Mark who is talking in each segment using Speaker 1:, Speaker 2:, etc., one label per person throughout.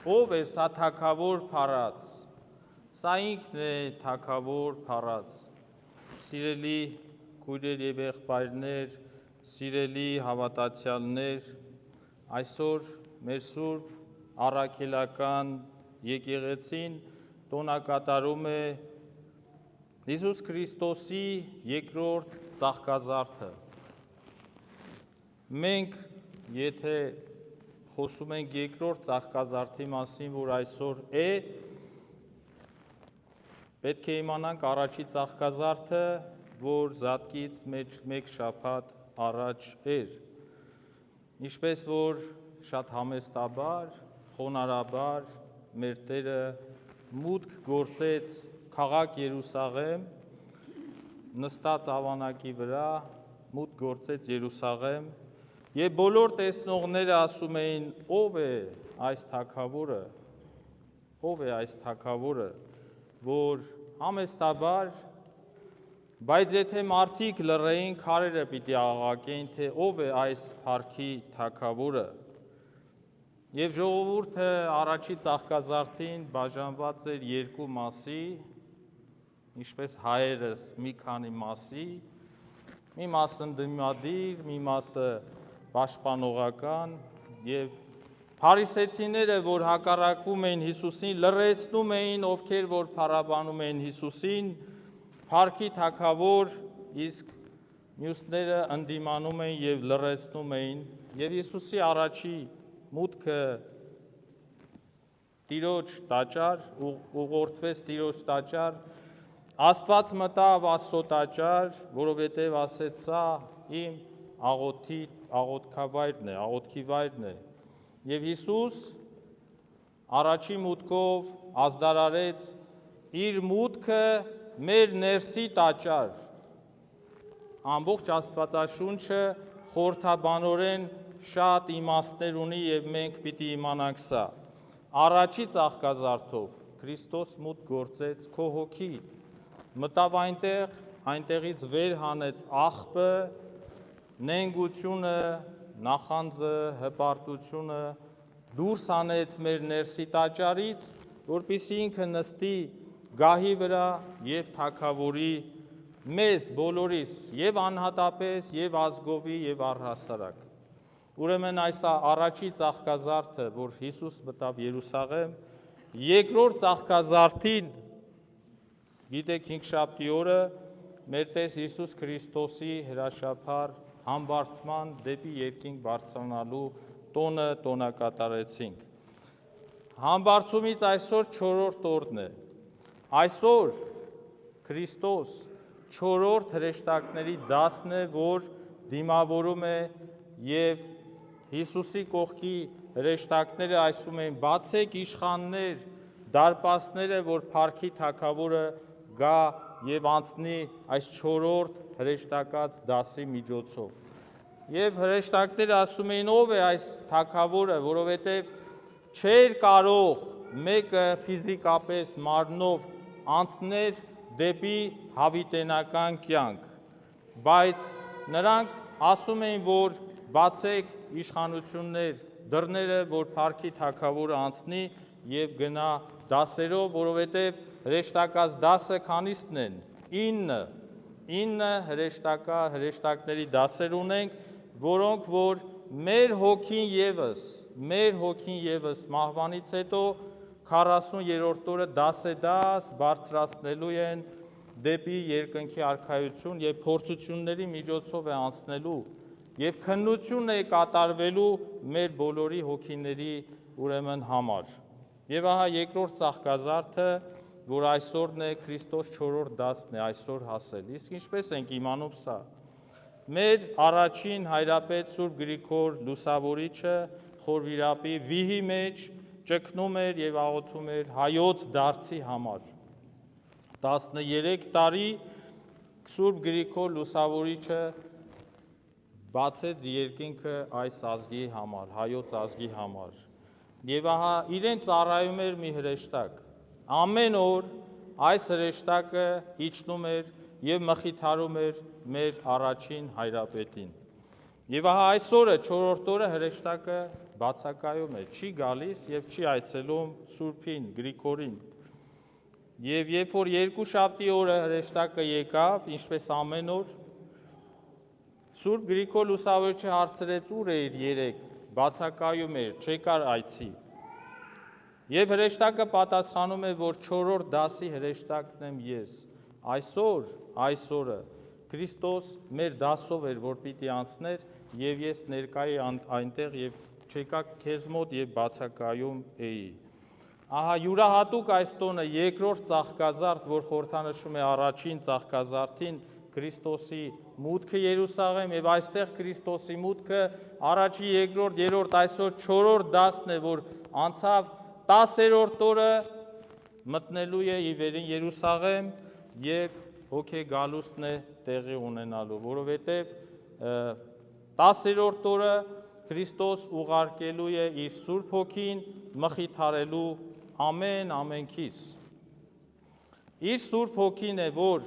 Speaker 1: ով է սա թագավոր փառած, սա ինքն է թագավոր փառած, սիրելի քույրեր եւ եղբայրներ, սիրելի հավատացյալներ, այսօր մեր սուրբ առաքելական եկեղեցին տոնակատարում է Հիսուս Քրիստոսի երկրորդ ծաղկազարդը։ Մենք, եթե խոսում ենք երկրորդ ծաղկազարդի մասին, որ այսօր է, պետք է իմանանք առաջի ծաղկազարդը, որ զատկից մեկ շաբաթ առաջ էր, ինչպես որ շատ համեստաբար, խոնարհաբար մեր Տերը մուտք գործեց քաղաք Երուսաղեմ, նստած ավանակի վրա, մուտք գործեց Երուսաղեմ, եւ բոլոր տեսնողները ասում էին, ով է այս թագավորը, ով է այս թագավորը, որ համեստաբար, բայց եթե մարդիկ լռեին, քարերը պիտի աղաղակեին, թե ով է այս փառքի թագավորը։ Եվ ժողովուրդը առաջի ծաղկազարդին բաժանված էր երկու մասի, ինչպես հայերս մի քանի մասի, մի մասը ընդդիմադիր, մի մասը պաշտպանողական, եւ փարիսեցիները, որ հակառակվում էին Հիսուսին, լռեցնում էին, ովքեր որ փառաբանում էին Հիսուսին, փառքի թագավոր, իսկ մյուսները ընդդիմանում էին եւ լռեցնում էին, եւ Հիսուսի առաջի մուտքը Տիրոջ տաճար, ուղղորդվեց Տիրոջ տաճար, Աստված մտավ Աստծո տաճար, որովհետև ասեց սա իմ աղոթքի վայրն է, եւ Հիսուս առաջի մուտքով ազդարարեց իր մուտքը մեր ներսի տաճար, ամբողջ Աստվածաշունչը խորհրդաբանորեն շատ իմաստներ ունի եւ մենք պիտի իմանանք սա, առաջի ծաղկազարդով Քրիստոս մուտք գործեց քո հոգի, մտավ այնտեղից վեր հանեց աղբը, նենգությունը, նախանձը, հպարտությունը, դուրս հանեց մեր ներսի տաճարից, որպեսզի ինքը նստի գահի վրա եւ թագավորի մեզ բոլորիս եւ անհատապես եւ ազգովի եւ առհասարակ։ Ուրեմն այս առաջի ծաղկազարդը, որ Հիսուս մտավ Երուսաղեմ, երկրորդ ծաղկազարդին, գիտեք հինգշաբթի օրը մեր Տեր Հիսուս Քրիստոսի հրաշափառ համբարձման դեպի երկինք բարձրանալու տոնը տոնակատարեցինք։ Համբարձումից այսօր 4-րդ օրն է։ Այսօր Քրիստոս 4-րդ հրեշտակների դասն է, որ դիմավորում է եւ Հիսուսի կողքի հրեշտակները ասում են բացեք իշխաններ, դարպասները, որ փառքի թագավորը գա եւ անցնի այս 4-րդ հրեշտակած դասի միջոցով։ Եվ հրեշտակները ասում էին ով է այս թագավորը, որովհետեւ չէր կարող մեկը ֆիզիկապես մարմնով անցներ դեպի հավիտենական կյանք, բայց նրանք ասում էին, որ բացեք իշխանություններ, դռները, որ փառքի թագավորը անցնի եւ գնա դասերով, որովհետեւ հրեշտակած դասը քանիսն են, 9 հրեշտակների դասեր ունենք, որոնք որ մեր հոգին եւս մահվանից հետո 40-րդ օրը դասեդաս բարձրացնելու են դեպի երկնքի արքայություն եւ փորձությունների միջոցով է անցնելու եւ քննություն է կատարվելու մեր բոլորի հոգիների ուրեմն համար։ Եվ ահա երկրորդ ծաղկազարդը, որ այսօրն է Քրիստոս 4-րդ դասն է այսօր հասել։ Իսկ ինչպես ենք իմանում սա։ Մեր առաջին հայրապետ Սուրբ Գրիգոր Լուսավորիչը խորվիրապի վիհի մեջ ճգնում էր եւ աղոթում էր հայոց դարձի համար։ 13 տարի Սուրբ Գրիգոր Լուսավորիչը բացեց երկինքը այս ազգի համար, հայոց ազգի համար։ Եվ ահա իրեն ծառայում էր մի հրեշտակ։ Ամեն օր այս հրեշտակը իջնում էր եւ մխիթարում էր մեր առաջին հայրապետին։ Եվ ահա այս օրը 4-րդ օրը հրեշտակը բացակայում է, չի գալիս եւ չի այցելում Սուրբին, Գրիգորին։ Եվ երբ որ երկուշաբթի օրը հրեշտակը եկավ, ինչպես ամեն օր, Սուրբ Գրիգոր լուսավորիչը հարցրեց՝ ուր էիր երեկ, բացակայում էր, չեկար այցի։ Եվ հրեշտակը պատասխանում է, որ 4-րդ դասի հրեշտակն եմ ես։ Այսօրը Քրիստոս մեր դասով էր, որ պիտի անցներ, եւ ես ներկայի այնտեղ եւ չեկա քեզ մոտ եւ բացակայում էի։ Ահա յուրահատուկ այս տոնը երկրորդ ծաղկազարդ, որ խորհրդանշում է առաջին ծաղկազարդին, Քրիստոսի մուտքը Երուսաղեմ, եւ այստեղ Քրիստոսի մուտքը առաջի, երկրորդ, երրորդ, այսօր 4-րդ դասն է, որ անցավ 10-րդ օրը մտնելու է ի վերին Երուսաղեմ եւ հոգեգալուստն է տեղի ունենալու, որովհետեւ 10-րդ օրը Քրիստոս ուղարկելու է իր Սուրբ Հոգին մխիթարելու ամենքիս։ Իր Սուրբ Հոգին է, որ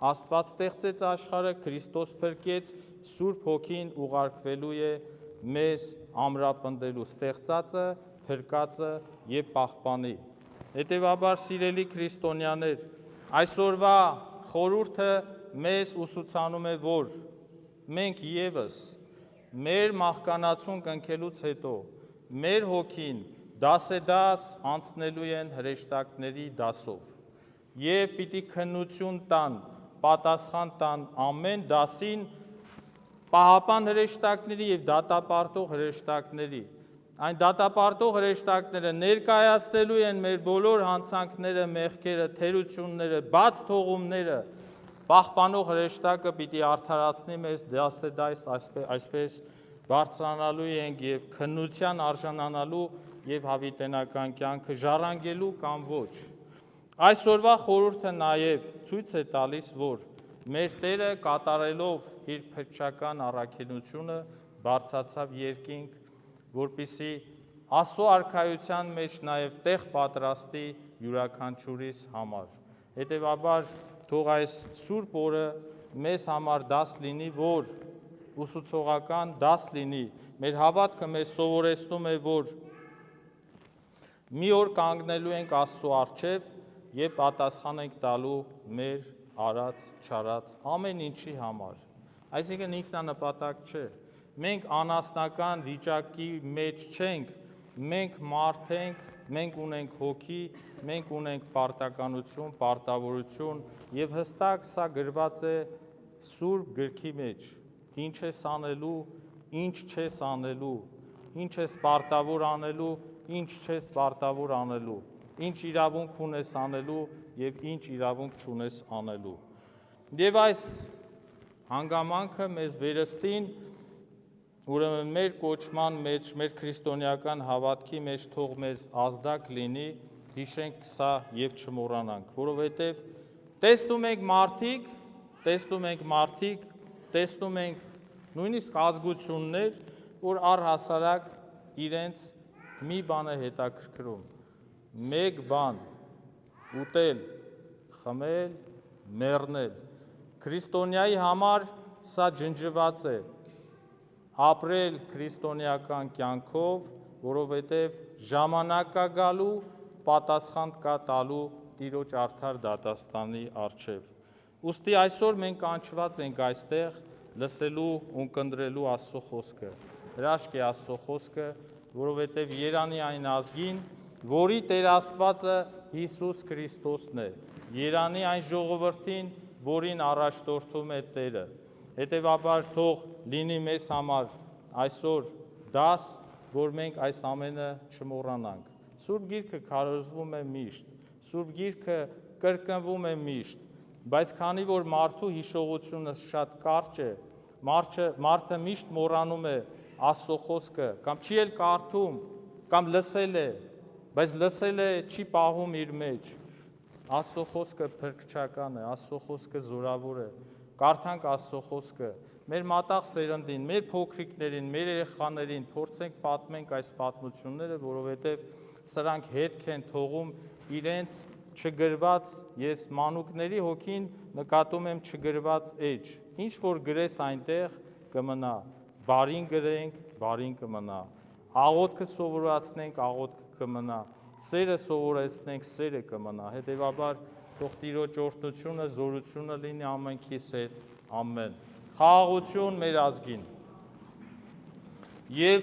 Speaker 1: Աստված ստեղծեց աշխարհը, Քրիստոս փրկեց, Սուրբ Հոգին ուղարկվելու է մեզ ամրապնդելու ստեղծածը, փրկածը եւ պահպանի։ Հետևաբար, սիրելի քրիստոնյաներ, այսօրվա խորհուրդը մեզ ուսուցանում է, որ մենք եւս մեր մահկանացուն կնքելուց հետո մեր հոգին դասեդաս անցնելու են հրեշտակների դասով եւ պիտի քննություն տան, պատասխան տան ամեն դասին պահապան հրեշտակների եւ դատապարտող հրեշտակների։ Այն դատապարտող հրեշտակները ներկայացնելու են մեր բոլոր հանցանքները, մեղքերը, թերությունները, բաց թողումները, պահպանող հրեշտակը պիտի արդարացնի մեզ դասեդայս այսպես բարձրանալու ենք եւ քննության արժանանալու եւ հավիտենական կյանքը ժառանգելու կամ ոչ։ Այսօրվա խորհուրդը նաեւ ցույց է տալիս, որ մեր Տերը կատարելով իր փրկչական առաքինությունը բարձրացավ երկինք, որպեսզի Աստծո արքայության մեջ նաեւ տեղ պատրաստի յուրաքանչյուրիս համար։ Հետևաբար թող այս Սուրբ օրը մեզ համար դաս լինի, որ ուսուցողական դաս լինի։ Մեր հավատքը մեզ սովորեցնում է, որ մի օր կանգնելու ենք Աստծո առջև եւ պատասխան ենք տալու մեր արած, չարած ամեն ինչի համար։ Այսինքն ինքնանպատակ չէ։ Մենք անասնական վիճակի մեջ չենք, մենք մարդ ենք, մենք ունենք հոգի, մենք ունենք պարտականություն, պարտավորություն եւ հստակ սա գրված է Սուրբ գրքի մեջ։ Ինչ ես անելու, ինչ չես անելու, ինչ ես պարտավոր անելու, ինչ չես պարտավոր անելու, ինչ իրավունք ունես անելու եւ ինչ իրավունք չունես անելու։ Եվ այս հանգամանքը մեզ վերստին ուրեմն մեր կոչման մեջ, մեր քրիստոնեական հավատքի մեջ թող մեզ ազդակ լինի, հիշենք սա եւ չմոռանանք, որովհետեւ տեսնում ենք նույնիսկ ազգություններ, որ առհասարակ իրենց մի բան է հետաքրքրում, մեկ բան՝ ուտել, խմել, մեռնել։ Քրիստոնյայի համար սա ջնջված է, ապրել քրիստոնեական կյանքով, որովհետև ժամանակ կա գալու, պատասխան կա տալու Տիրոջ արդար դատաստանի առջև։ Ուստի այսօր մենք կանչված ենք այստեղ լսելու ու կնդրելու Աստծո խոսքը։ Հրաշք է Աստծո խոսքը, որովհետև երանի այն ազգին, որի Տեր Աստվածը Հիսուս Քրիստոսն է, երանի այն ժողովրդին, որին առաջնորդում է Տերը։ Հետևաբար թող լինի մեզ համար այսօր դաս, որ մենք այս ամենը չմոռանանք։ Սուրբ Գիրքը քարոզվում է միշտ, Սուրբ Գիրքը կրկնվում է միշտ, բայց քանի որ մարդու հիշողությունը շատ կարճ է, մարդը միշտ մոռանում է Աստծո խոսքը, կամ չի էլ կարդում, կամ լսել է, բայց լսել է, չի պահում իր մեջ։ Աստծո խոսքը փրկչական է, Աստծո խոսքը զորավոր է։ Կարդանք Աստծո խոսքը, մեր մատաղ սերնդին, մեր փոքրիկներին, մեր երեխաներին փորձենք պատմենք այս պատմությունները, որովհետև սրանք հետք են թողում իրենց չգրված, ես մանուկների հոգին նկատում եմ չգրված էջ, ինչ որ գրես այնտեղ կմնա, բարին գրենք, բարին կմնա, աղոթքը սովորացնենք, աղոթքը կմնա, սերը սովորեցնենք, սերը կմնա, հետևաբար թող Տիրոջ օրհնությունը, զորությունը լինի ամենքիս հետ, ամեն։ Խաղաղություն մեր ազգին։ Եվ